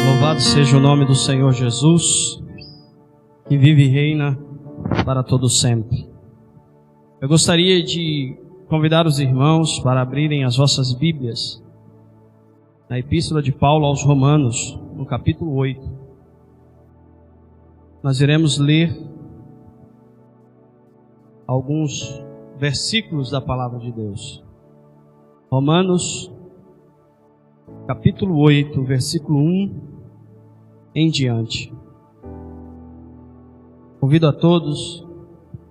Louvado seja o nome do Senhor Jesus, que vive e reina para todo sempre. Eu gostaria de convidar os irmãos para abrirem as vossas Bíblias na Epístola de Paulo aos Romanos, no capítulo 8. Nós iremos ler alguns versículos da Palavra de Deus. Romanos, capítulo 8, versículo 1 em diante. Convido a todos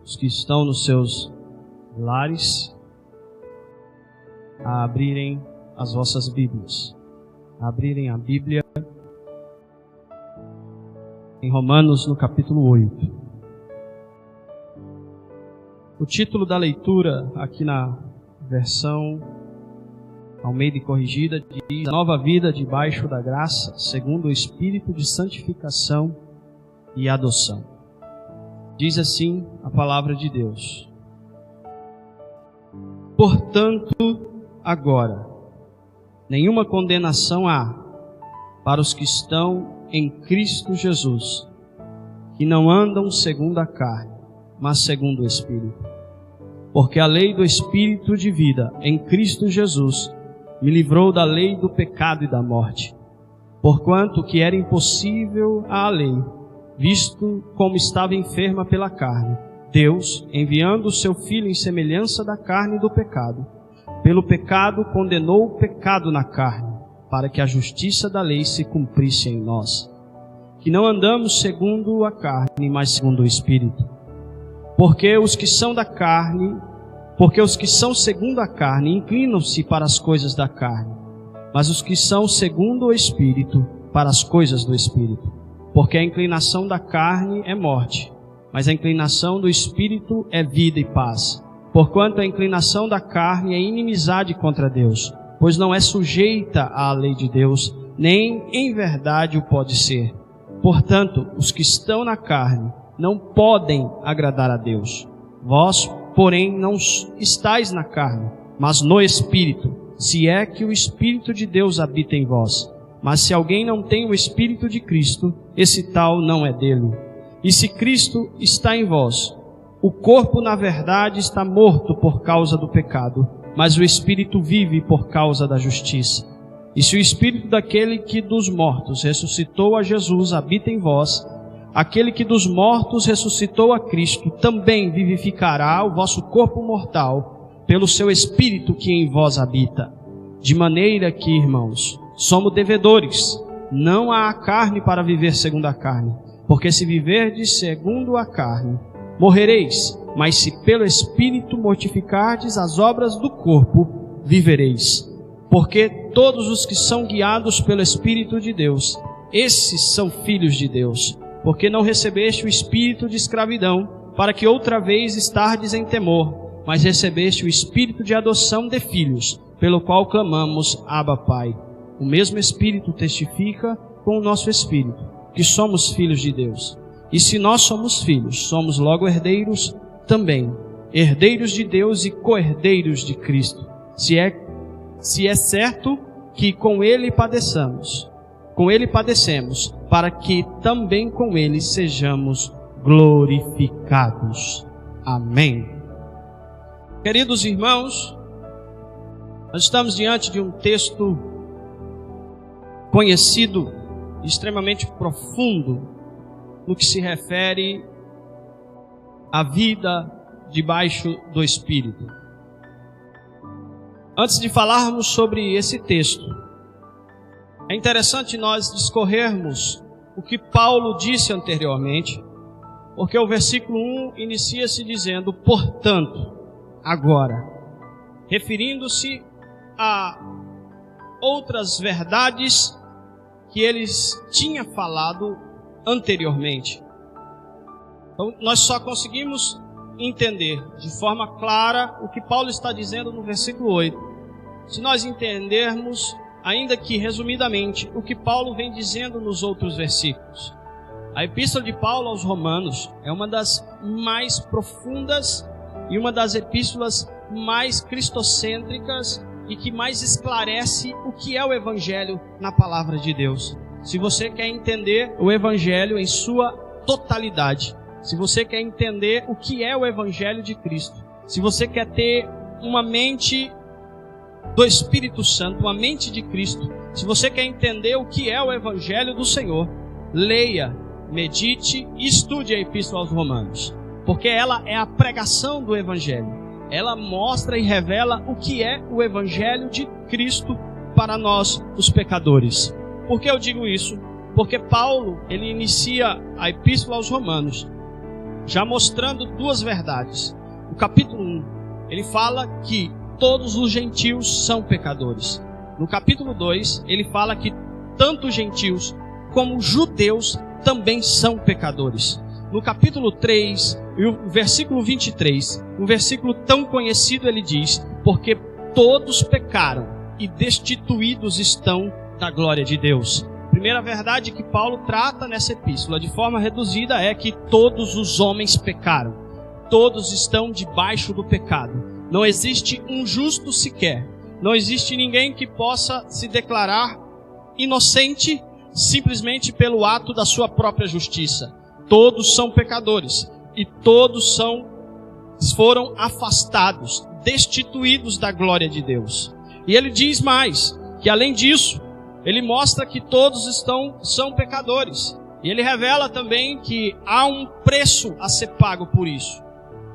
os que estão nos seus lares a abrirem as vossas Bíblias, a abrirem a Bíblia em Romanos, no capítulo 8. O título da leitura aqui na versão Almeida e Corrigida diz: A nova vida debaixo da graça, segundo o Espírito de santificação e adoção. Diz assim a palavra de Deus: Portanto, agora, nenhuma condenação há para os que estão em Cristo Jesus, que não andam segundo a carne, mas segundo o Espírito. Porque a lei do Espírito de vida em Cristo Jesus me livrou da lei do pecado e da morte. Porquanto que era impossível à lei, visto como estava enferma pela carne, Deus, enviando o seu Filho em semelhança da carne e do pecado, pelo pecado condenou o pecado na carne, para que a justiça da lei se cumprisse em nós, que não andamos segundo a carne, mas segundo o Espírito. Porque os que são segundo a carne inclinam-se para as coisas da carne, mas os que são segundo o Espírito, para as coisas do Espírito. Porque a inclinação da carne é morte, mas a inclinação do Espírito é vida e paz. Porquanto a inclinação da carne é inimizade contra Deus, pois não é sujeita à lei de Deus, nem em verdade o pode ser. Portanto, os que estão na carne não podem agradar a Deus. Vós, porém, não estáis na carne, mas no Espírito, se é que o Espírito de Deus habita em vós. Mas se alguém não tem o Espírito de Cristo, esse tal não é dele. E se Cristo está em vós, o corpo na verdade está morto por causa do pecado, mas o Espírito vive por causa da justiça. E se o Espírito daquele que dos mortos ressuscitou a Jesus habita em vós, aquele que dos mortos ressuscitou a Cristo também vivificará o vosso corpo mortal pelo seu Espírito que em vós habita. De maneira que, irmãos, somos devedores, não há a carne para viver segundo a carne. Porque se viverdes segundo a carne, morrereis, mas se pelo Espírito mortificardes as obras do corpo, vivereis. Porque todos os que são guiados pelo Espírito de Deus, esses são filhos de Deus. Porque não recebeste o espírito de escravidão, para que outra vez estardes em temor, mas recebeste o espírito de adoção de filhos, pelo qual clamamos, Abba, Pai. O mesmo Espírito testifica com o nosso espírito, que somos filhos de Deus. E se nós somos filhos, somos logo herdeiros também, herdeiros de Deus e co-herdeiros de Cristo. Se é certo que com Ele padecemos, para que também com Ele sejamos glorificados. Amém. Queridos irmãos, nós estamos diante de um texto conhecido, extremamente profundo, no que se refere à vida debaixo do Espírito. Antes de falarmos sobre esse texto, é interessante nós discorrermos o que Paulo disse anteriormente, porque o versículo 1 inicia-se dizendo, portanto, agora, referindo-se a outras verdades que eles tinham falado anteriormente. Então, nós só conseguimos entender de forma clara o que Paulo está dizendo no versículo 8, se nós entendermos, ainda que resumidamente, o que Paulo vem dizendo nos outros versículos. A Epístola de Paulo aos Romanos é uma das mais profundas e uma das epístolas mais cristocêntricas e que mais esclarece o que é o Evangelho na palavra de Deus. se você quer entender o Evangelho em sua totalidade, se você quer entender o que é o Evangelho de Cristo, se você quer ter uma mente do Espírito Santo, uma mente de Cristo, se você quer entender o que é o Evangelho do Senhor, leia, medite e estude a Epístola aos Romanos, porque ela é a pregação do Evangelho. Ela mostra e revela o que é o Evangelho de Cristo para nós, os pecadores. Por que eu digo isso? Porque Paulo, ele inicia a Epístola aos Romanos já mostrando duas verdades. No capítulo 1, ele fala que todos os gentios são pecadores. No capítulo 2, ele fala que tanto gentios como judeus também são pecadores. No capítulo 3, o versículo 23, um versículo tão conhecido, ele diz: porque todos pecaram e destituídos estão da glória de Deus. Primeira verdade que Paulo trata nessa epístola de forma reduzida é que todos os homens pecaram. Todos estão debaixo do pecado. Não existe um justo sequer. Não existe ninguém que possa se declarar inocente simplesmente pelo ato da sua própria justiça. Todos são pecadores e todos foram afastados, destituídos da glória de Deus. E ele diz mais, que além disso, ele mostra que todos são pecadores. E ele revela também que há um preço a ser pago por isso.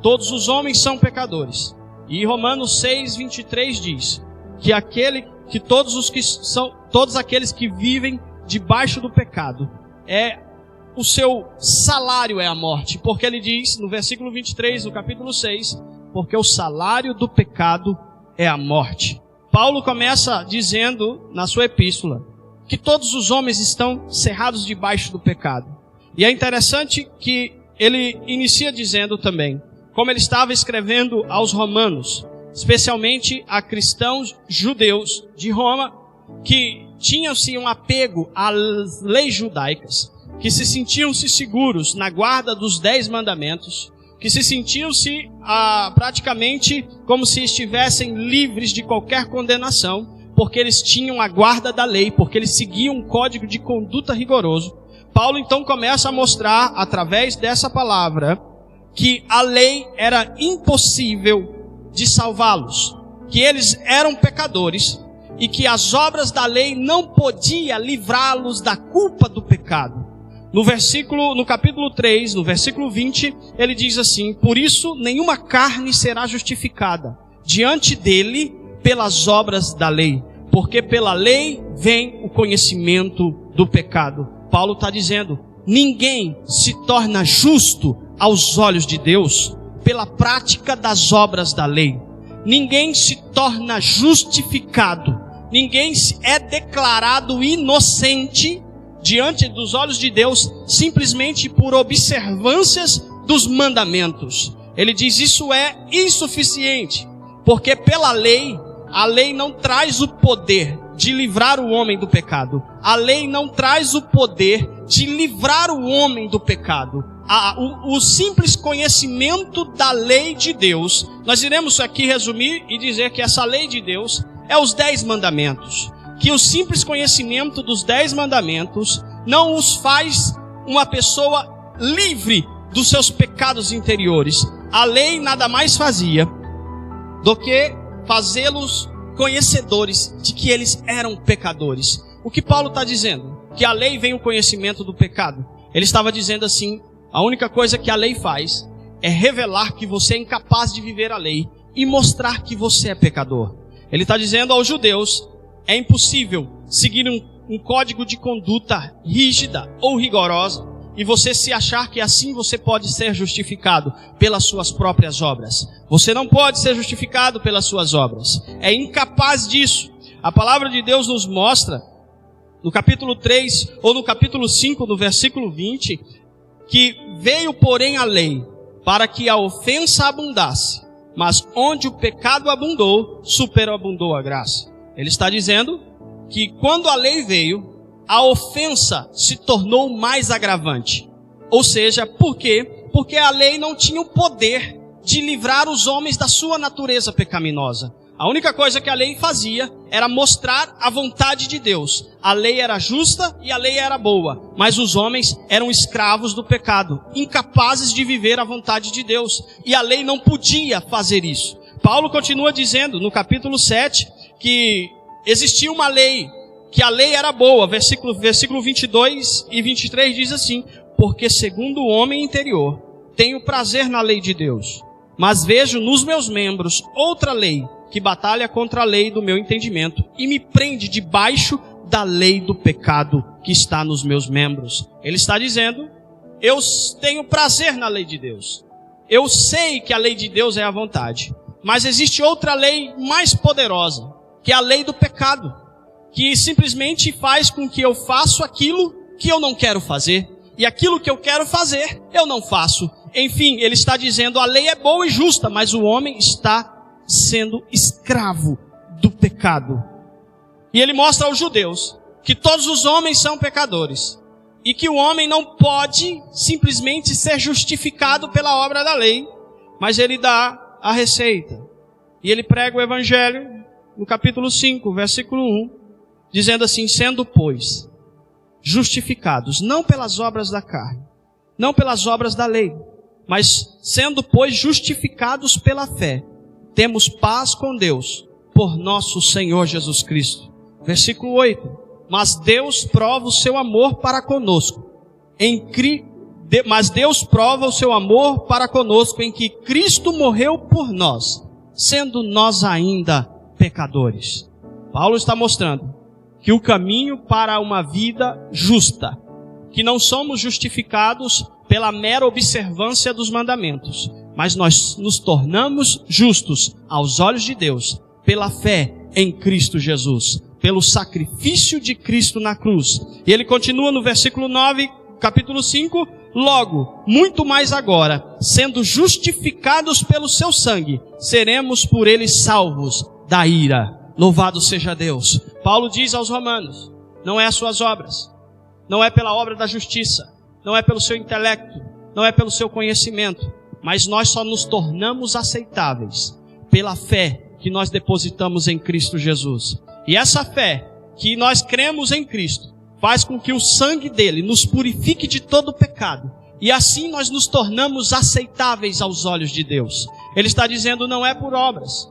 Todos os homens são pecadores. E Romanos 6, 23 diz que todos aqueles que vivem debaixo do pecado, o seu salário é a morte. Porque ele diz no versículo 23 do capítulo 6, porque o salário do pecado é a morte. Paulo começa dizendo na sua epístola que todos os homens estão cerrados debaixo do pecado. E é interessante que ele inicia dizendo também, como ele estava escrevendo aos romanos, especialmente a cristãos judeus de Roma, que tinham-se um apego às leis judaicas, que se sentiam-se seguros na guarda dos 10 mandamentos, que se sentiam-se praticamente como se estivessem livres de qualquer condenação, porque eles tinham a guarda da lei, porque eles seguiam um código de conduta rigoroso. Paulo então começa a mostrar, através dessa palavra, que a lei era impossível de salvá-los, que eles eram pecadores e que as obras da lei não podiam livrá-los da culpa do pecado. No capítulo 3, no versículo 20, ele diz assim: por isso nenhuma carne será justificada diante dele pelas obras da lei, porque pela lei vem o conhecimento do pecado. Paulo está dizendo, ninguém se torna justo aos olhos de Deus pela prática das obras da lei. Ninguém se torna justificado, ninguém é declarado inocente diante dos olhos de Deus simplesmente por observâncias dos mandamentos. Ele diz isso é insuficiente, porque pela lei, a lei não traz o poder de livrar o homem do pecado. A lei não traz o poder de livrar o homem do pecado. O simples conhecimento da lei de Deus, nós iremos aqui resumir e dizer que essa lei de Deus é os 10 mandamentos. Que o simples conhecimento dos 10 mandamentos não os faz uma pessoa livre dos seus pecados interiores. A lei nada mais fazia do que fazê-los conhecedores de que eles eram pecadores. O que Paulo está dizendo? Que a lei vem o conhecimento do pecado. Ele estava dizendo assim, a única coisa que a lei faz é revelar que você é incapaz de viver a lei e mostrar que você é pecador. Ele está dizendo aos judeus, é impossível seguir um código de conduta rígida ou rigorosa e você se achar que assim você pode ser justificado pelas suas próprias obras. Você não pode ser justificado pelas suas obras. É incapaz disso. A palavra de Deus nos mostra, no capítulo 3 ou no capítulo 5, no versículo 20, que veio, porém, a lei para que a ofensa abundasse, mas onde o pecado abundou, superabundou a graça. Ele está dizendo que quando a lei veio, a ofensa se tornou mais agravante. Ou seja, por quê? Porque a lei não tinha o poder de livrar os homens da sua natureza pecaminosa. A única coisa que a lei fazia era mostrar a vontade de Deus. A lei era justa e a lei era boa, mas os homens eram escravos do pecado, incapazes de viver a vontade de Deus. E a lei não podia fazer isso. Paulo continua dizendo no capítulo 7 que existia uma lei, que a lei era boa. Versículo 22 e 23 diz assim: porque segundo o homem interior, tenho prazer na lei de Deus, mas vejo nos meus membros outra lei, que batalha contra a lei do meu entendimento e me prende debaixo da lei do pecado que está nos meus membros. Ele está dizendo, eu tenho prazer na lei de Deus. Eu sei que a lei de Deus é a vontade. Mas existe outra lei mais poderosa, que é a lei do pecado, que simplesmente faz com que eu faça aquilo que eu não quero fazer. E aquilo que eu quero fazer, eu não faço. Enfim, ele está dizendo, a lei é boa e justa, mas o homem está sendo escravo do pecado. E ele mostra aos judeus que todos os homens são pecadores e que o homem não pode simplesmente ser justificado pela obra da lei, mas ele dá a receita. E ele prega o evangelho no capítulo 5, versículo 1, dizendo assim: sendo, pois, justificados, não pelas obras da carne, não pelas obras da lei, mas sendo, pois, justificados pela fé, temos paz com Deus, por nosso Senhor Jesus Cristo. Versículo 8. Mas Deus prova o seu amor para conosco, mas Deus prova o seu amor para conosco em que Cristo morreu por nós, sendo nós ainda pecadores. Paulo está mostrando que o caminho para uma vida justa, que não somos justificados pela mera observância dos mandamentos, mas nós nos tornamos justos aos olhos de Deus pela fé em Cristo Jesus, pelo sacrifício de Cristo na cruz. E ele continua no versículo 9, capítulo 5, logo, muito mais agora, sendo justificados pelo seu sangue, seremos por ele salvos da ira. Louvado seja Deus. Paulo diz aos romanos, não é as suas obras, não é pela obra da justiça, não é pelo seu intelecto, não é pelo seu conhecimento, mas nós só nos tornamos aceitáveis pela fé que nós depositamos em Cristo Jesus. E essa fé que nós cremos em Cristo faz com que o sangue dele nos purifique de todo pecado. E assim nós nos tornamos aceitáveis aos olhos de Deus. Ele está dizendo, não é por obras,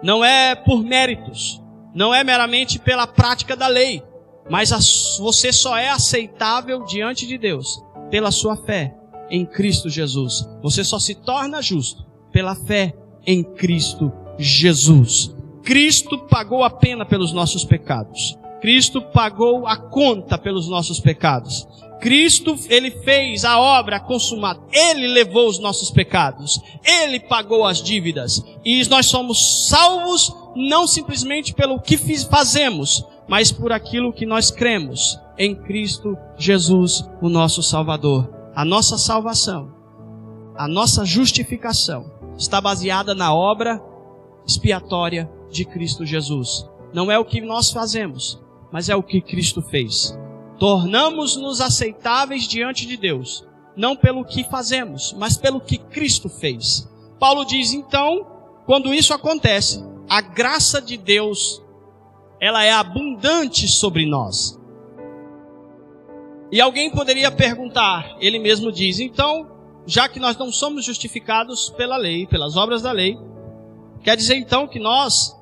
não é por méritos, não é meramente pela prática da lei, mas você só é aceitável diante de Deus pela sua fé em Cristo Jesus. Você só se torna justo pela fé em Cristo Jesus. Cristo pagou a pena pelos nossos pecados. Cristo pagou a conta pelos nossos pecados. Cristo, ele fez a obra consumada. Ele levou os nossos pecados. Ele pagou as dívidas. E nós somos salvos não simplesmente pelo que fazemos, mas por aquilo que nós cremos em Cristo Jesus, o nosso Salvador. A nossa salvação, a nossa justificação está baseada na obra expiatória de Cristo Jesus. Não é o que nós fazemos, mas é o que Cristo fez. Tornamos-nos aceitáveis diante de Deus, não pelo que fazemos, mas pelo que Cristo fez. Paulo diz, então, quando isso acontece, a graça de Deus, ela é abundante sobre nós. E alguém poderia perguntar, ele mesmo diz, então, já que nós não somos justificados pela lei, pelas obras da lei, quer dizer então que nós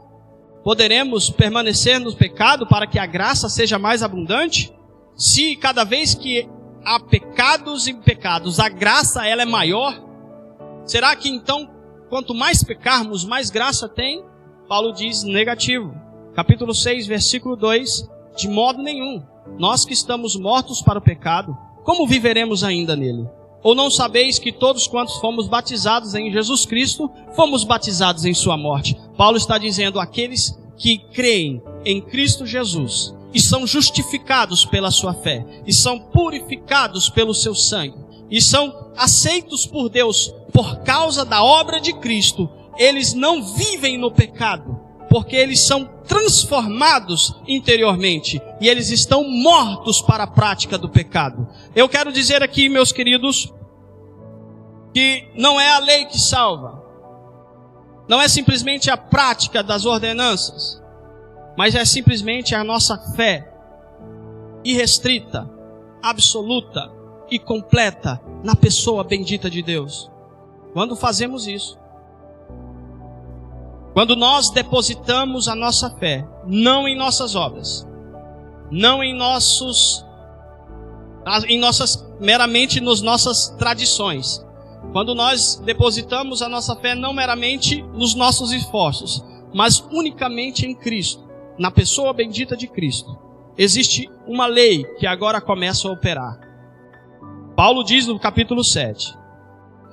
poderemos permanecer no pecado para que a graça seja mais abundante? Se cada vez que há pecados e pecados, a graça ela é maior, será que então, quanto mais pecarmos, mais graça tem? Paulo diz negativo. Capítulo 6, versículo 2, de modo nenhum. Nós que estamos mortos para o pecado, como viveremos ainda nele? Ou não sabeis que todos quantos fomos batizados em Jesus Cristo, fomos batizados em sua morte? Paulo está dizendo, aqueles que creem em Cristo Jesus e são justificados pela sua fé, e são purificados pelo seu sangue, e são aceitos por Deus por causa da obra de Cristo, eles não vivem no pecado, porque eles são transformados interiormente, e eles estão mortos para a prática do pecado. Eu quero dizer aqui, meus queridos, que não é a lei que salva, Não é simplesmente a prática das ordenanças, mas é simplesmente a nossa fé irrestrita, absoluta e completa na pessoa bendita de Deus. Quando fazemos isso, quando nós depositamos a nossa fé, não em nossas obras, não meramente nas nossas tradições, quando nós depositamos a nossa fé não meramente nos nossos esforços, mas unicamente em Cristo, na pessoa bendita de Cristo, existe uma lei que agora começa a operar. Paulo diz no capítulo 7,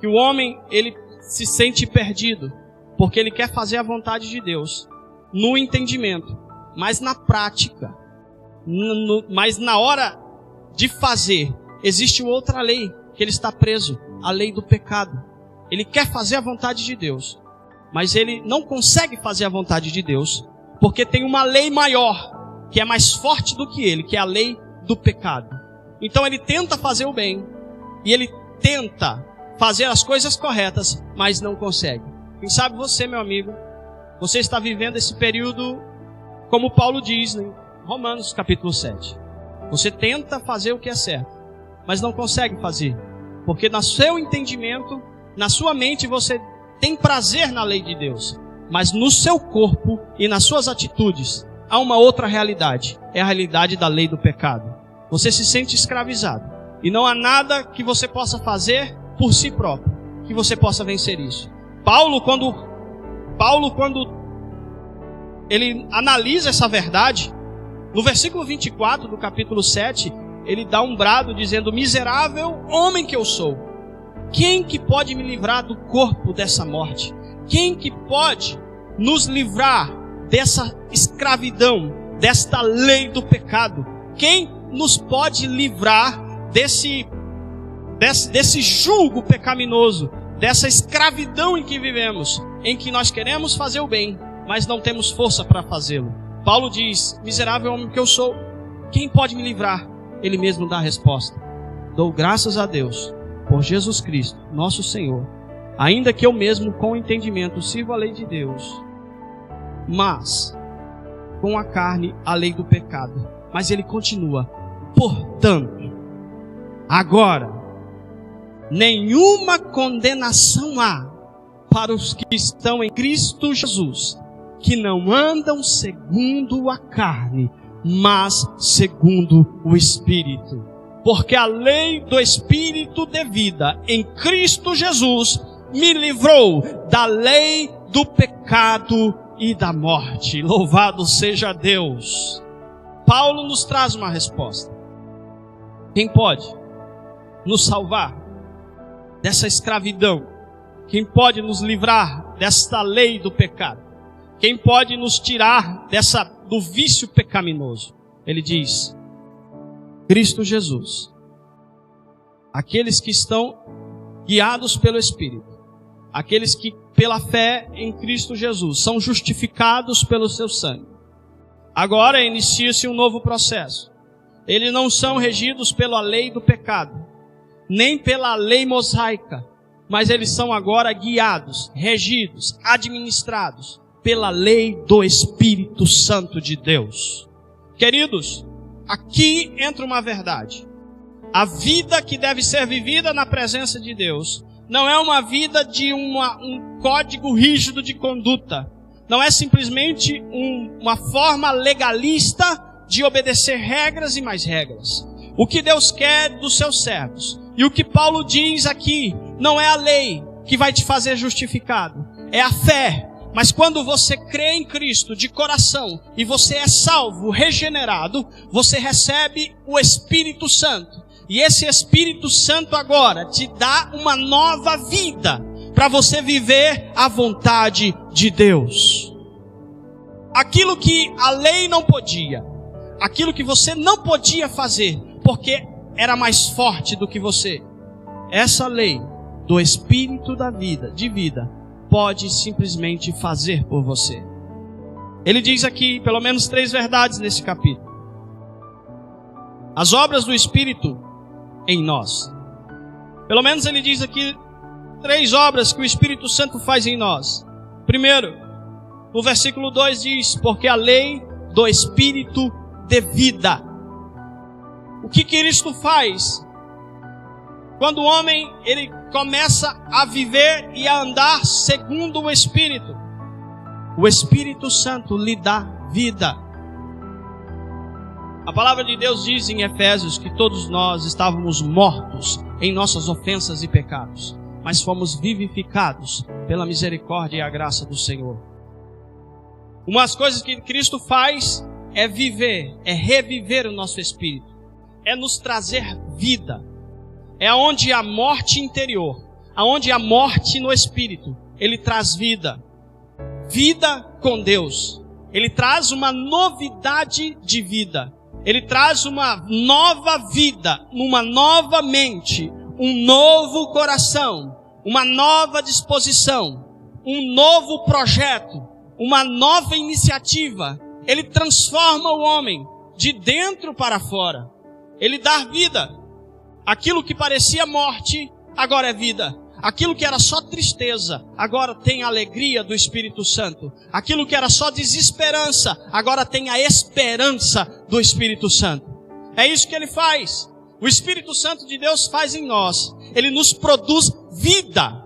que o homem, ele se sente perdido, porque ele quer fazer a vontade de Deus, no entendimento, mas na prática, mas na hora de fazer, existe outra lei, que ele está preso, a lei do pecado. Ele quer fazer a vontade de Deus, mas ele não consegue fazer a vontade de Deus, porque tem uma lei maior, que é mais forte do que ele, que é a lei do pecado. Então ele tenta fazer o bem, e ele tenta fazer as coisas corretas, mas não consegue. Quem sabe você, meu amigo, você está vivendo esse período, como Paulo diz em Romanos capítulo 7. Você tenta fazer o que é certo, mas não consegue fazer, porque no seu entendimento, na sua mente, você tem prazer na lei de Deus, mas no seu corpo e nas suas atitudes há uma outra realidade, é a realidade da lei do pecado. Você se sente escravizado, e não há nada que você possa fazer por si próprio, que você possa vencer isso. Paulo, quando ele analisa essa verdade, no versículo 24 do capítulo 7, ele dá um brado dizendo: miserável homem que eu sou, quem que pode me livrar do corpo dessa morte? Quem que pode nos livrar dessa escravidão, desta lei do pecado? Quem nos pode livrar desse jugo pecaminoso, dessa escravidão em que vivemos, em que nós queremos fazer o bem, mas não temos força para fazê-lo? Paulo diz: miserável homem que eu sou, quem pode me livrar? Ele mesmo dá a resposta: dou graças a Deus por Jesus Cristo, nosso Senhor, ainda que eu mesmo com entendimento sirvo a lei de Deus, mas com a carne a lei do pecado. Mas ele continua: portanto, agora nenhuma condenação há para os que estão em Cristo Jesus, que não andam segundo a carne, mas segundo o Espírito. Porque a lei do Espírito de vida em Cristo Jesus me livrou da lei do pecado e da morte. Louvado seja Deus. Paulo nos traz uma resposta. Quem pode nos salvar dessa escravidão? Quem pode nos livrar desta lei do pecado? Quem pode nos tirar do vício pecaminoso? Ele diz: Cristo Jesus. Aqueles que estão guiados pelo Espírito, aqueles que pela fé em Cristo Jesus são justificados pelo seu sangue. Agora inicia-se um novo processo. Eles não são regidos pela lei do pecado, nem pela lei mosaica, mas eles são agora guiados, regidos, administrados pela lei do Espírito Santo de Deus. Queridos, aqui entra uma verdade. A vida que deve ser vivida na presença de Deus não é uma vida de um código rígido de conduta. Não é simplesmente uma forma legalista de obedecer regras e mais regras. O que Deus quer dos seus servos, e o que Paulo diz aqui, não é a lei que vai te fazer justificado, é a fé. Mas quando você crê em Cristo de coração e você é salvo, regenerado, você recebe o Espírito Santo. E esse Espírito Santo agora te dá uma nova vida para você viver a vontade de Deus. Aquilo que a lei não podia, aquilo que você não podia fazer, porque era mais forte do que você, essa lei do Espírito da vida, de vida, pode simplesmente fazer por você. Ele diz aqui pelo menos 3 verdades nesse capítulo. As obras do Espírito em nós. Pelo menos ele diz aqui 3 obras que o Espírito Santo faz em nós. Primeiro, no versículo 2 diz: porque a lei do Espírito de vida. O que Cristo faz? Quando o homem ele começa a viver e a andar segundo o Espírito Santo lhe dá vida. A palavra de Deus diz em Efésios que todos nós estávamos mortos em nossas ofensas e pecados, mas fomos vivificados pela misericórdia e a graça do Senhor. Uma das coisas que Cristo faz é viver, é reviver o nosso espírito, é nos trazer vida. É onde a morte interior, aonde a morte no espírito, Ele traz vida. Vida com Deus. Ele traz uma novidade de vida. Ele traz uma nova vida, uma nova mente, um novo coração, uma nova disposição, um novo projeto, uma nova iniciativa. Ele transforma o homem de dentro para fora. Ele dá vida. Aquilo que parecia morte, agora é vida. Aquilo que era só tristeza, agora tem a alegria do Espírito Santo. Aquilo que era só desesperança, agora tem a esperança do Espírito Santo. É isso que Ele faz. O Espírito Santo de Deus faz em nós. Ele nos produz vida.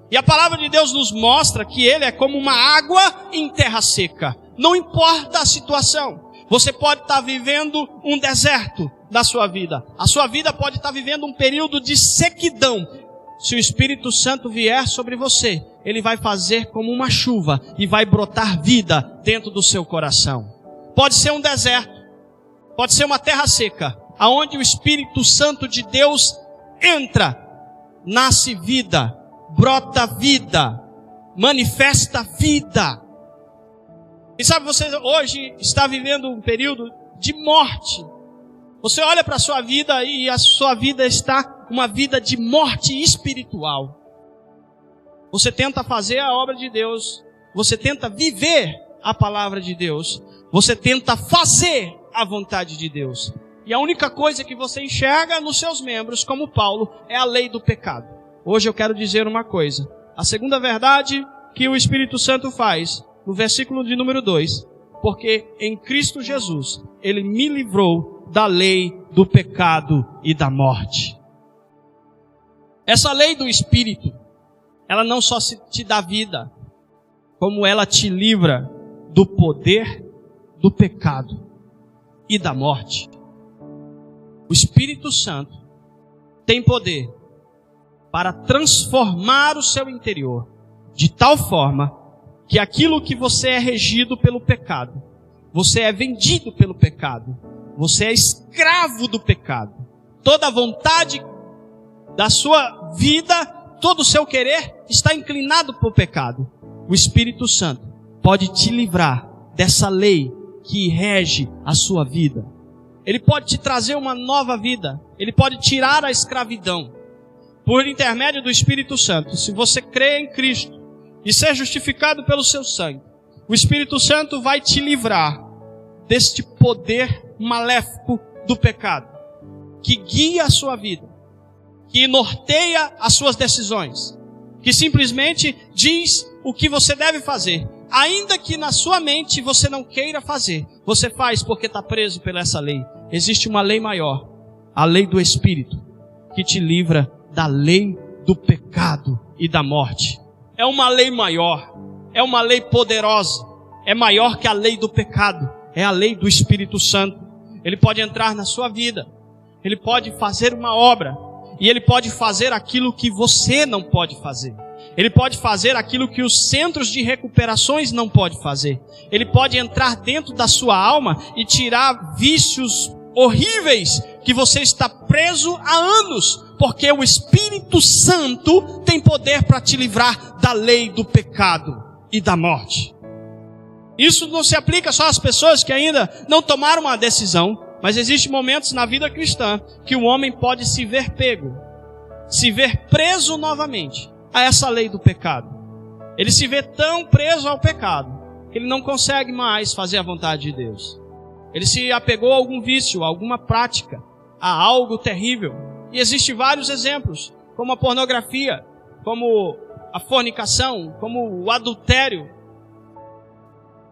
E a palavra de Deus nos mostra que Ele é como uma água em terra seca. Não importa a situação. Você pode estar vivendo um deserto da sua vida. A sua vida pode estar vivendo um período de sequidão. Se o Espírito Santo vier sobre você, Ele vai fazer como uma chuva e vai brotar vida dentro do seu coração. Pode ser um deserto, pode ser uma terra seca, aonde o Espírito Santo de Deus entra, nasce vida, brota vida, manifesta vida. E sabe, você hoje está vivendo um período de morte. Você olha para a sua vida e a sua vida está uma vida de morte espiritual. Você tenta fazer a obra de Deus. Você tenta viver a palavra de Deus. Você tenta fazer a vontade de Deus. E a única coisa que você enxerga nos seus membros, como Paulo, é a lei do pecado. Hoje eu quero dizer uma coisa. A segunda verdade que o Espírito Santo faz, no versículo de número 2, porque em Cristo Jesus, Ele me livrou da lei do pecado e da morte. Essa lei do Espírito, ela não só te dá vida, como ela te livra do poder do pecado e da morte. O Espírito Santo tem poder para transformar o seu interior de tal forma que aquilo que você é regido pelo pecado, você é vendido pelo pecado, você é escravo do pecado. Toda a vontade da sua vida, todo o seu querer está inclinado para o pecado. O Espírito Santo pode te livrar dessa lei que rege a sua vida. Ele pode te trazer uma nova vida. Ele pode tirar a escravidão. Por intermédio do Espírito Santo, se você crê em Cristo e ser justificado pelo seu sangue, o Espírito Santo vai te livrar deste poder maléfico do pecado, que guia a sua vida, que norteia as suas decisões, que simplesmente diz o que você deve fazer, ainda que na sua mente você não queira fazer, você faz porque está preso por essa lei. Existe uma lei maior, a lei do Espírito, que te livra da lei do pecado e da morte. É uma lei maior, é uma lei poderosa, é maior que a lei do pecado, é a lei do Espírito Santo. Ele pode entrar na sua vida, Ele pode fazer uma obra, e Ele pode fazer aquilo que você não pode fazer. Ele pode fazer aquilo que os centros de recuperações não podem fazer. Ele pode entrar dentro da sua alma e tirar vícios horríveis que você está preso há anos, porque o Espírito Santo tem poder para te livrar da lei do pecado e da morte. Isso não se aplica só às pessoas que ainda não tomaram uma decisão, mas existem momentos na vida cristã que o homem pode se ver pego, se ver preso novamente a essa lei do pecado. Ele se vê tão preso ao pecado que ele não consegue mais fazer a vontade de Deus. Ele se apegou a algum vício, a alguma prática, a algo terrível. E existem vários exemplos, como a pornografia, como a fornicação, como o adultério.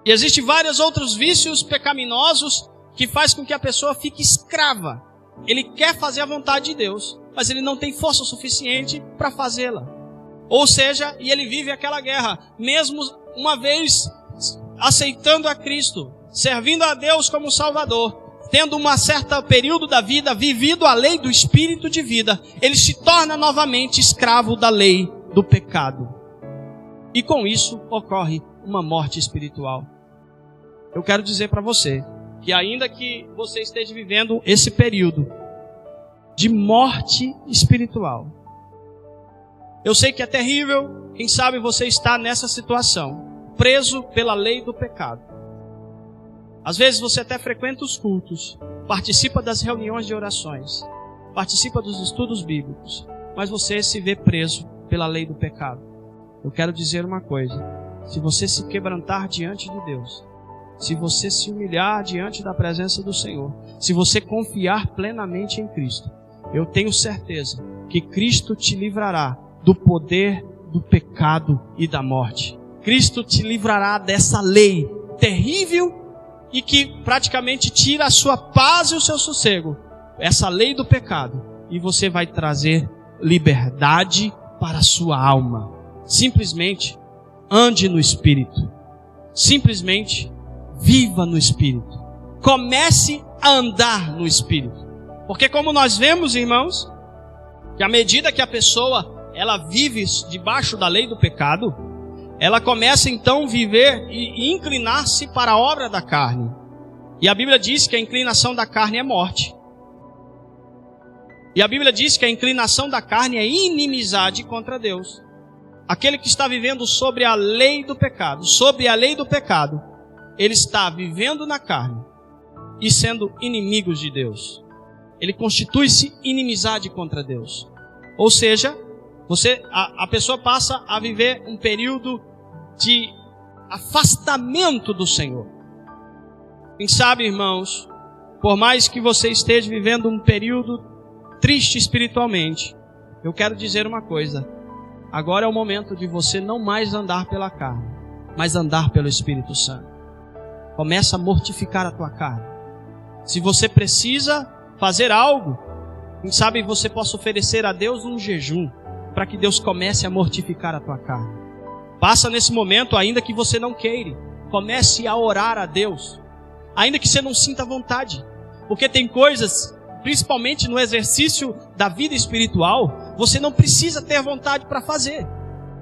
E existem vários outros vícios pecaminosos que faz com que a pessoa fique escrava. Ele quer fazer a vontade de Deus, mas ele não tem força suficiente para fazê-la. Ou seja, e ele vive aquela guerra, mesmo uma vez aceitando a Cristo, servindo a Deus como Salvador, tendo um certo período da vida vivido a lei do Espírito de vida, ele se torna novamente escravo da lei do pecado. E com isso ocorre uma morte espiritual. Eu quero dizer para você que ainda que você esteja vivendo esse período de morte espiritual, eu sei que é terrível, quem sabe você está nessa situação, preso pela lei do pecado. Às vezes você até frequenta os cultos, participa das reuniões de orações, participa dos estudos bíblicos, mas você se vê preso pela lei do pecado. Eu quero dizer uma coisa: se você se quebrantar diante de Deus, se você se humilhar diante da presença do Senhor, se você confiar plenamente em Cristo, eu tenho certeza que Cristo te livrará do poder do pecado e da morte. Cristo te livrará dessa lei terrível e que praticamente tira a sua paz e o seu sossego, essa lei do pecado, e você vai trazer liberdade para a sua alma. Simplesmente ande no Espírito. Simplesmente viva no Espírito. Comece a andar no Espírito. Porque como nós vemos, irmãos, que à medida que a pessoa ela vive debaixo da lei do pecado, ela começa então a viver e inclinar-se para a obra da carne. E a Bíblia diz que a inclinação da carne é morte. E a Bíblia diz que a inclinação da carne é inimizade contra Deus. Aquele que está vivendo sobre a lei do pecado, ele está vivendo na carne e sendo inimigos de Deus. Ele constitui-se inimizade contra Deus. Ou seja, a pessoa passa a viver um período de afastamento do Senhor. Quem sabe, irmãos, por mais que você esteja vivendo um período triste espiritualmente, eu quero dizer uma coisa: agora é o momento de você não mais andar pela carne, mas andar pelo Espírito Santo. Começa a mortificar a tua carne. Se você precisa fazer algo, quem sabe você possa oferecer a Deus um jejum, para que Deus comece a mortificar a tua carne. Passa nesse momento, ainda que você não queira, comece a orar a Deus, ainda que você não sinta vontade, porque tem coisas, principalmente no exercício da vida espiritual, você não precisa ter vontade para fazer.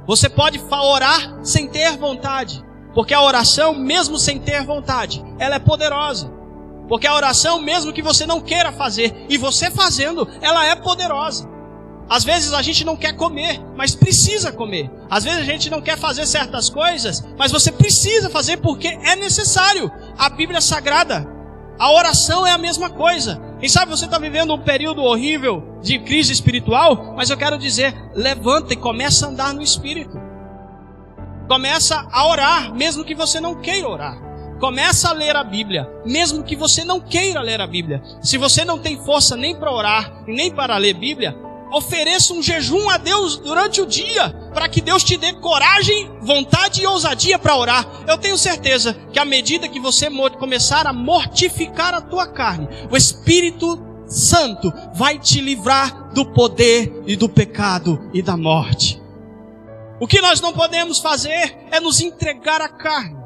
Você pode orar sem ter vontade, porque a oração, mesmo sem ter vontade, ela é poderosa. Porque a oração, mesmo que você não queira fazer, e você fazendo, ela é poderosa. Às vezes a gente não quer comer, mas precisa comer. Às vezes a gente não quer fazer certas coisas, mas você precisa fazer porque é necessário. A Bíblia Sagrada, a oração é a mesma coisa. Quem sabe você está vivendo um período horrível de crise espiritual, mas eu quero dizer, levanta e começa a andar no Espírito. Começa a orar, mesmo que você não queira orar. Começa a ler a Bíblia, mesmo que você não queira ler a Bíblia. Se você não tem força nem para orar, nem para ler Bíblia, ofereça um jejum a Deus durante o dia, para que Deus te dê coragem, vontade e ousadia para orar. Eu tenho certeza que à medida que você começar a mortificar a tua carne, o Espírito Santo vai te livrar do poder e do pecado e da morte. O que nós não podemos fazer é nos entregar à carne.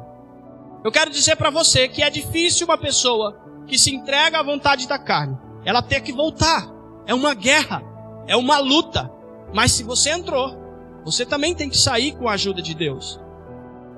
Eu quero dizer para você que é difícil uma pessoa que se entrega à vontade da carne, ela ter que voltar. É uma guerra, é uma luta. Mas se você entrou, você também tem que sair com a ajuda de Deus.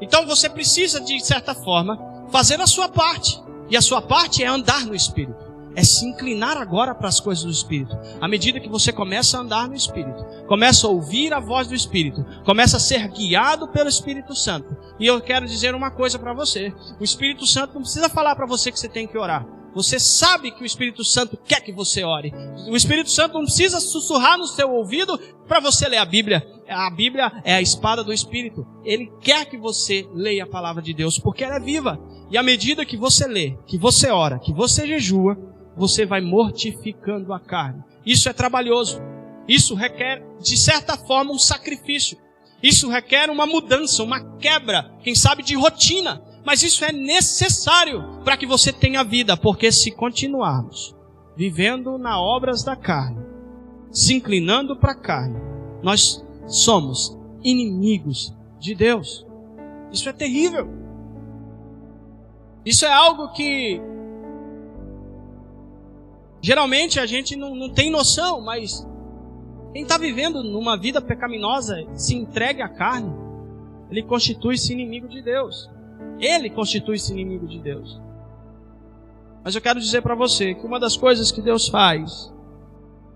Então você precisa, de certa forma, fazer a sua parte. E a sua parte é andar no Espírito. É se inclinar agora para as coisas do Espírito. À medida que você começa a andar no Espírito, começa a ouvir a voz do Espírito, começa a ser guiado pelo Espírito Santo. E eu quero dizer uma coisa para você: o Espírito Santo não precisa falar para você que você tem que orar. Você sabe que o Espírito Santo quer que você ore. O Espírito Santo não precisa sussurrar no seu ouvido para você ler a Bíblia. A Bíblia é a espada do Espírito. Ele quer que você leia a palavra de Deus, porque ela é viva. E à medida que você lê, que você ora, que você jejua, você vai mortificando a carne. Isso é trabalhoso. Isso requer, de certa forma, um sacrifício. Isso requer uma mudança, uma quebra, quem sabe de rotina. Mas isso é necessário para que você tenha vida. Porque se continuarmos vivendo nas obras da carne, se inclinando para a carne, nós somos inimigos de Deus. Isso é terrível. Isso é algo que geralmente a gente não tem noção, mas quem está vivendo numa vida pecaminosa, se entregue à carne, ele constitui-se inimigo de Deus. Ele constitui-se inimigo de Deus. Mas eu quero dizer para você que uma das coisas que Deus faz,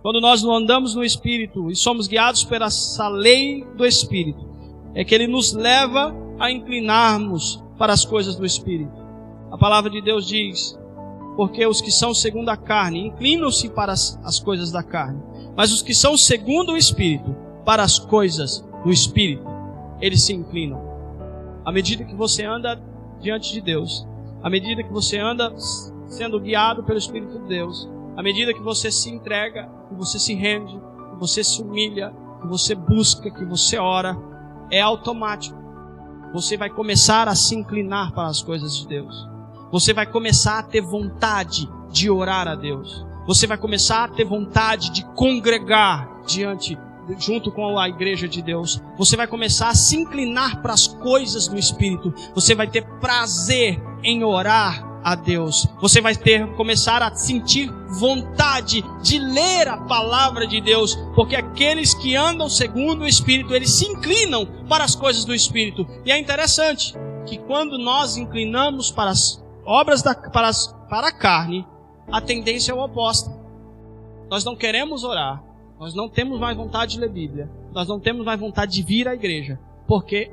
quando nós não andamos no Espírito e somos guiados por essa lei do Espírito, é que Ele nos leva a inclinarmos para as coisas do Espírito. A palavra de Deus diz: porque os que são segundo a carne inclinam-se para as coisas da carne, mas os que são segundo o Espírito, para as coisas do Espírito, eles se inclinam. À medida que você anda diante de Deus, à medida que você anda sendo guiado pelo Espírito de Deus, à medida que você se entrega, que você se rende, que você se humilha, que você busca, que você ora, é automático. Você vai começar a se inclinar para as coisas de Deus. Você vai começar a ter vontade de orar a Deus. Você vai começar a ter vontade de congregar junto com a igreja de Deus. Você vai começar a se inclinar para as coisas do Espírito. Você vai ter prazer em orar a Deus. Você vai começar a sentir vontade de ler a palavra de Deus, porque aqueles que andam segundo o Espírito, eles se inclinam para as coisas do Espírito. E é interessante que quando nós inclinamos para as obras para a carne, a tendência é o oposto. Nós não queremos orar, nós não temos mais vontade de ler Bíblia, nós não temos mais vontade de vir à igreja, porque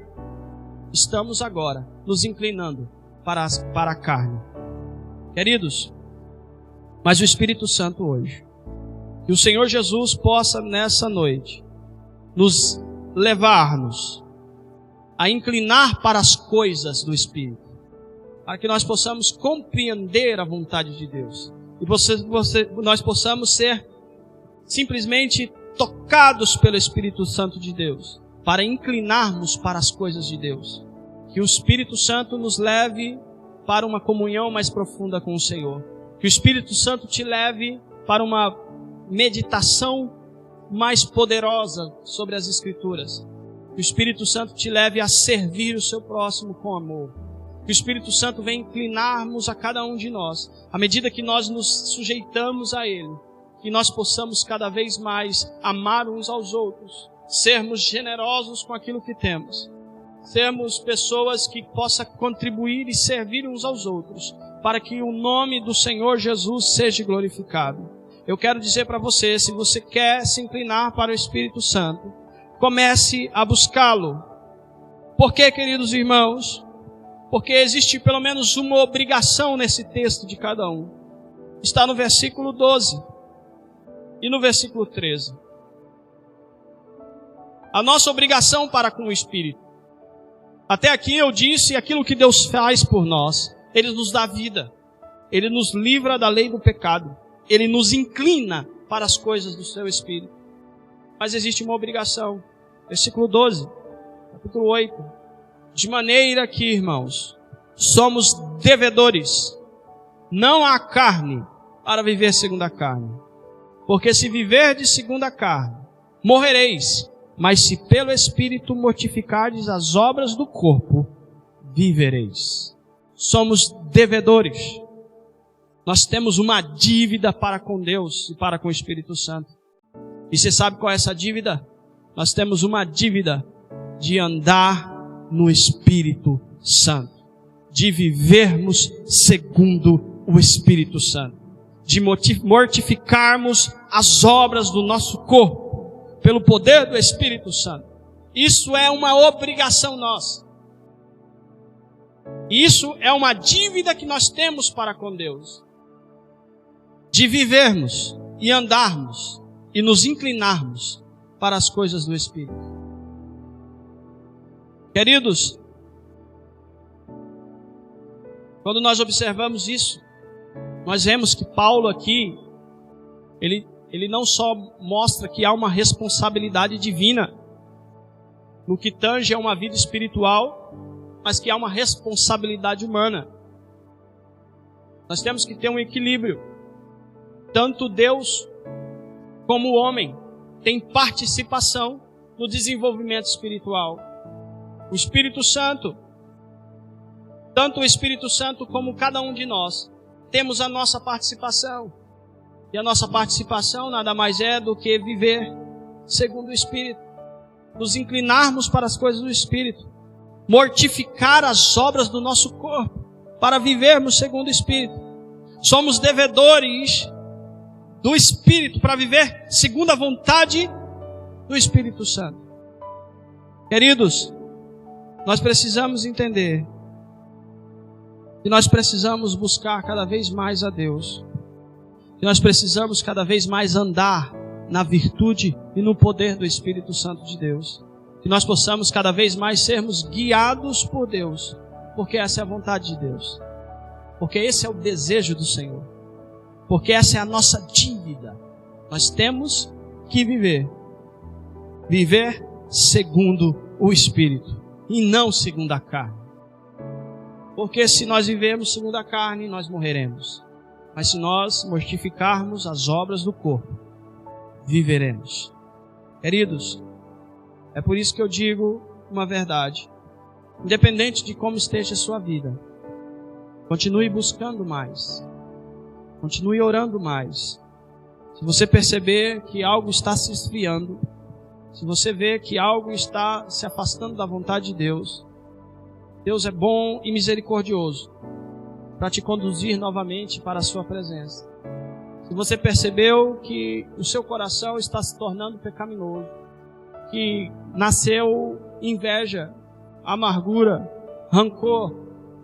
estamos agora nos inclinando para a carne. Queridos, mas o Espírito Santo hoje, que o Senhor Jesus possa nessa noite nos levar-nos a inclinar para as coisas do Espírito, para que nós possamos compreender a vontade de Deus e nós possamos ser simplesmente tocados pelo Espírito Santo de Deus, para inclinarmos para as coisas de Deus. Que o Espírito Santo nos leve para uma comunhão mais profunda com o Senhor. Que o Espírito Santo te leve para uma meditação mais poderosa sobre as Escrituras. Que o Espírito Santo te leve a servir o seu próximo com amor. Que o Espírito Santo venha inclinarmos a cada um de nós, à medida que nós nos sujeitamos a Ele. Que nós possamos cada vez mais amar uns aos outros, sermos generosos com aquilo que temos. Sermos pessoas que possam contribuir e servir uns aos outros, para que o nome do Senhor Jesus seja glorificado. Eu quero dizer para você, se você quer se inclinar para o Espírito Santo, comece a buscá-lo. Por quê, queridos irmãos? Porque existe pelo menos uma obrigação nesse texto de cada um. Está no versículo 12 e no versículo 13. A nossa obrigação para com o Espírito. Até aqui eu disse aquilo que Deus faz por nós. Ele nos dá vida. Ele nos livra da lei do pecado. Ele nos inclina para as coisas do seu Espírito. Mas existe uma obrigação. Versículo 12, capítulo 8. De maneira que, irmãos, somos devedores, não à carne, para viver segundo a carne. Porque se viverdes segundo a carne, morrereis. Mas se pelo Espírito mortificardes as obras do corpo, vivereis. Somos devedores. Nós temos uma dívida para com Deus e para com o Espírito Santo. E você sabe qual é essa dívida? Nós temos uma dívida de andar no Espírito Santo. De vivermos segundo o Espírito Santo. De mortificarmos as obras do nosso corpo pelo poder do Espírito Santo. Isso é uma obrigação nossa. Isso é uma dívida que nós temos para com Deus. De vivermos e andarmos e nos inclinarmos para as coisas do Espírito. Queridos, quando nós observamos isso, nós vemos que Paulo aqui, ele não só mostra que há uma responsabilidade divina, no que tange a uma vida espiritual, mas que há uma responsabilidade humana. Nós temos que ter um equilíbrio. Tanto Deus como o homem têm participação no desenvolvimento espiritual. O Espírito Santo, tanto o Espírito Santo como cada um de nós, temos a nossa participação. E a nossa participação nada mais é do que viver segundo o Espírito. Nos inclinarmos para as coisas do Espírito. Mortificar as obras do nosso corpo para vivermos segundo o Espírito. Somos devedores do Espírito para viver segundo a vontade do Espírito Santo. Queridos, nós precisamos entender que nós precisamos buscar cada vez mais a Deus. Que nós precisamos cada vez mais andar na virtude e no poder do Espírito Santo de Deus. Que nós possamos cada vez mais sermos guiados por Deus, porque essa é a vontade de Deus. Porque esse é o desejo do Senhor. Porque essa é a nossa dívida. Nós temos que viver segundo o Espírito e não segundo a carne. Porque se nós vivermos segundo a carne, nós morreremos. Mas se nós mortificarmos as obras do corpo, viveremos. Queridos, é por isso que eu digo uma verdade. Independente de como esteja a sua vida, continue buscando mais. Continue orando mais. Se você perceber que algo está se esfriando, se você vê que algo está se afastando da vontade de Deus, Deus é bom e misericordioso para te conduzir novamente para a sua presença. Se você percebeu que o seu coração está se tornando pecaminoso, que nasceu inveja, amargura, rancor,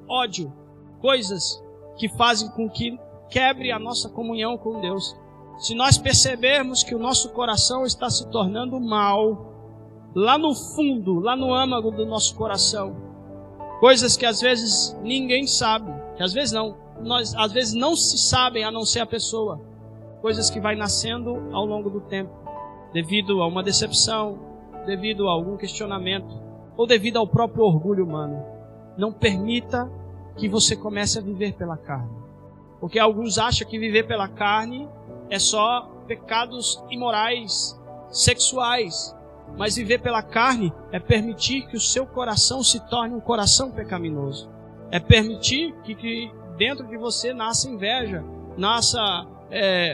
ódio, coisas que fazem com que quebre a nossa comunhão com Deus. Se nós percebermos que o nosso coração está se tornando mal, lá no fundo, lá no âmago do nosso coração, coisas que às vezes ninguém sabe, que às vezes não se sabem a não ser a pessoa, coisas que vai nascendo ao longo do tempo, devido a uma decepção, devido a algum questionamento, ou devido ao próprio orgulho humano. Não permita que você comece a viver pela carne. Porque alguns acham que viver pela carne é só pecados imorais, sexuais. Mas viver pela carne é permitir que o seu coração se torne um coração pecaminoso. É permitir que dentro de você nasça inveja, nasça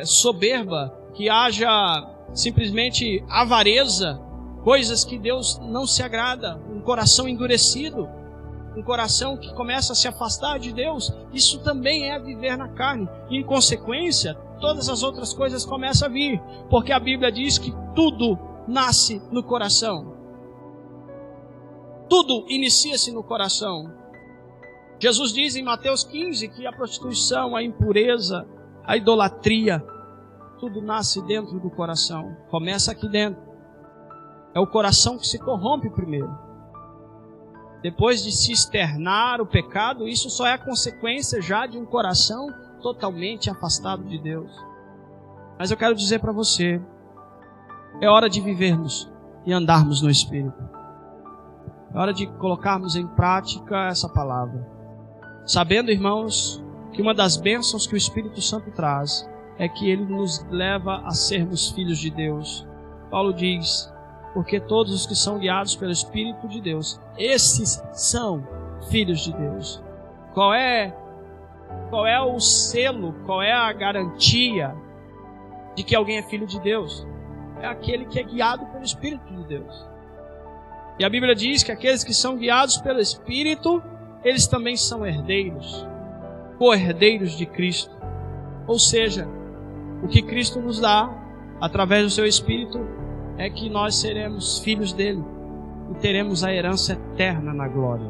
soberba, que haja simplesmente avareza, coisas que Deus não se agrada, um coração endurecido, um coração que começa a se afastar de Deus. Isso também é viver na carne. E em consequência, todas as outras coisas começam a vir, porque a Bíblia diz que tudo nasce no coração. Tudo inicia-se no coração. Jesus diz em Mateus 15 que a prostituição, a impureza, a idolatria, tudo nasce dentro do coração. Começa aqui dentro. É o coração que se corrompe primeiro. Depois de se externar o pecado, isso só é a consequência já de um coração totalmente afastado de Deus. Mas eu quero dizer para você, é hora de vivermos e andarmos no Espírito. É hora de colocarmos em prática essa palavra. Sabendo, irmãos, que uma das bênçãos que o Espírito Santo traz é que ele nos leva a sermos filhos de Deus. Paulo diz: porque todos os que são guiados pelo Espírito de Deus, esses são filhos de Deus. Qual é o selo, qual é a garantia de que alguém é filho de Deus? É aquele que é guiado pelo Espírito de Deus. E a Bíblia diz que aqueles que são guiados pelo Espírito, eles também são herdeiros, co-herdeiros de Cristo. Ou seja, o que Cristo nos dá, através do seu Espírito, é que nós seremos filhos dele e teremos a herança eterna na glória.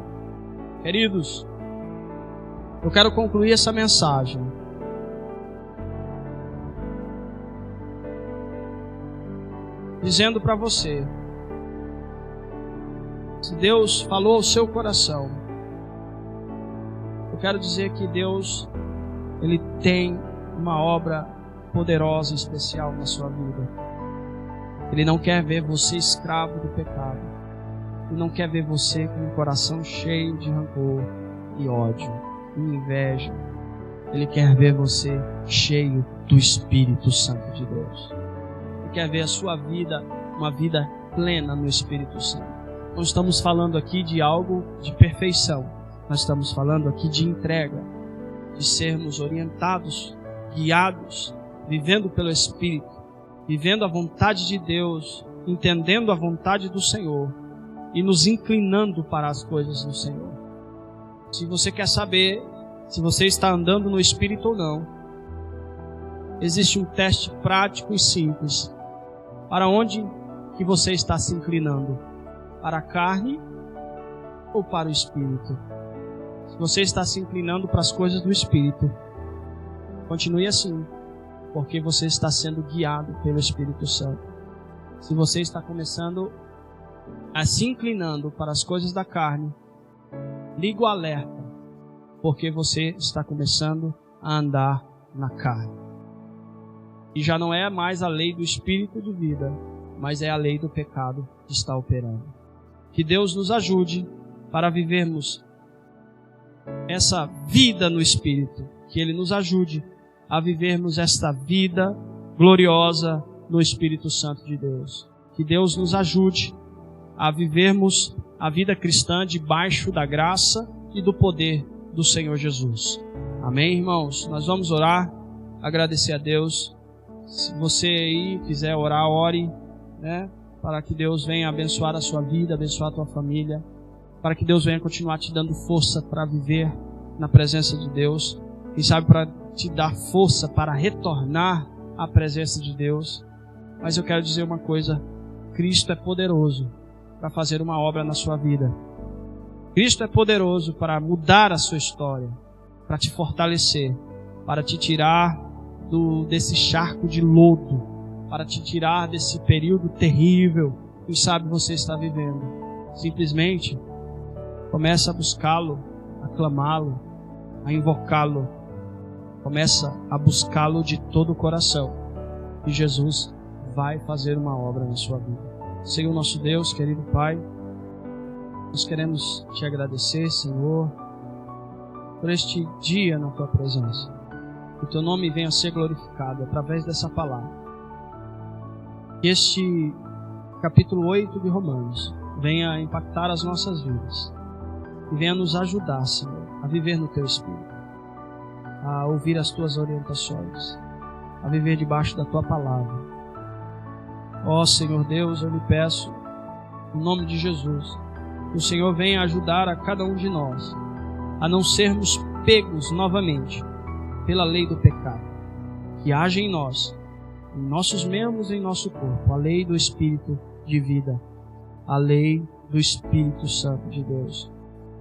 Queridos, eu quero concluir essa mensagem dizendo para você: se Deus falou ao seu coração, eu quero dizer que Deus, Ele tem uma obra poderosa e especial na sua vida. Ele não quer ver você escravo do pecado. e não quer ver você com o coração cheio de rancor e ódio e inveja. Ele quer ver você cheio do Espírito Santo de Deus. Ele quer ver a sua vida, uma vida plena no Espírito Santo. Não estamos falando aqui de algo de perfeição. Nós estamos falando aqui de entrega, de sermos orientados, guiados, vivendo pelo Espírito, vivendo a vontade de Deus, entendendo a vontade do Senhor e nos inclinando para as coisas do Senhor. Se você quer saber se você está andando no Espírito ou não, existe um teste prático e simples. Para onde que você está se inclinando? Para a carne ou para o Espírito? Se você está se inclinando para as coisas do Espírito, continue assim, porque você está sendo guiado pelo Espírito Santo. Se você está começando a se inclinando para as coisas da carne, liga o alerta, porque você está começando a andar na carne. E já não é mais a lei do Espírito de vida, mas é a lei do pecado que está operando. Que Deus nos ajude para vivermos essa vida no Espírito. Que Ele nos ajude a vivermos esta vida gloriosa no Espírito Santo de Deus. Que Deus nos ajude a vivermos a vida cristã debaixo da graça e do poder do Senhor Jesus. Amém, irmãos? Nós vamos orar, agradecer a Deus. Se você aí quiser orar, ore, né? Para que Deus venha abençoar a sua vida, abençoar a tua família, para que Deus venha continuar te dando força para viver na presença de Deus, quem sabe para te dar força para retornar à presença de Deus. Mas eu quero dizer uma coisa: Cristo é poderoso para fazer uma obra na sua vida. Cristo é poderoso para mudar a sua história, para te fortalecer, para te tirar desse charco de lodo, para te tirar desse período terrível que sabe você está vivendo. Simplesmente começa a buscá-lo, a clamá-lo, a invocá-lo. Começa a buscá-lo de todo o coração, e Jesus vai fazer uma obra na sua vida. Senhor nosso Deus, querido Pai, nós queremos te agradecer, Senhor, por este dia na tua presença. Que o teu nome venha a ser glorificado através dessa palavra. Que este capítulo 8 de Romanos venha impactar as nossas vidas e venha nos ajudar, Senhor, a viver no teu Espírito, a ouvir as tuas orientações, a viver debaixo da tua palavra. Ó Senhor Deus, eu lhe peço, em nome de Jesus, que o Senhor venha ajudar a cada um de nós a não sermos pegos novamente pela lei do pecado, que age em nós, em nossos membros e em nosso corpo, a lei do Espírito de vida, a lei do Espírito Santo de Deus,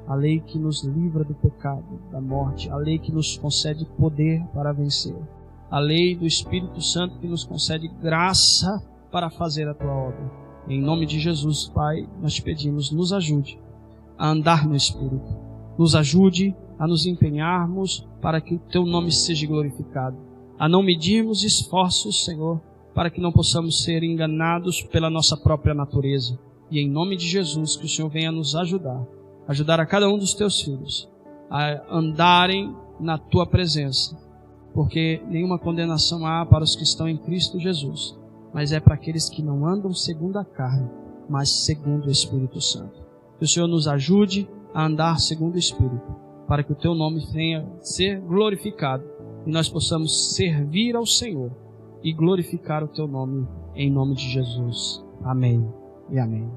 a lei que nos livra do pecado, da morte, a lei que nos concede poder para vencer, a lei do Espírito Santo que nos concede graça para fazer a tua obra. Em nome de Jesus, Pai, nós te pedimos, nos ajude a andar no Espírito, nos ajude a nos empenharmos para que o teu nome seja glorificado, a não medirmos esforços, Senhor, para que não possamos ser enganados pela nossa própria natureza. E em nome de Jesus, que o Senhor venha nos ajudar a cada um dos teus filhos a andarem na tua presença, porque nenhuma condenação há para os que estão em Cristo Jesus, mas é para aqueles que não andam segundo a carne, mas segundo o Espírito Santo. Que o Senhor nos ajude a andar segundo o Espírito, para que o teu nome venha ser glorificado e nós possamos servir ao Senhor e glorificar o teu nome, em nome de Jesus. Amém e amém.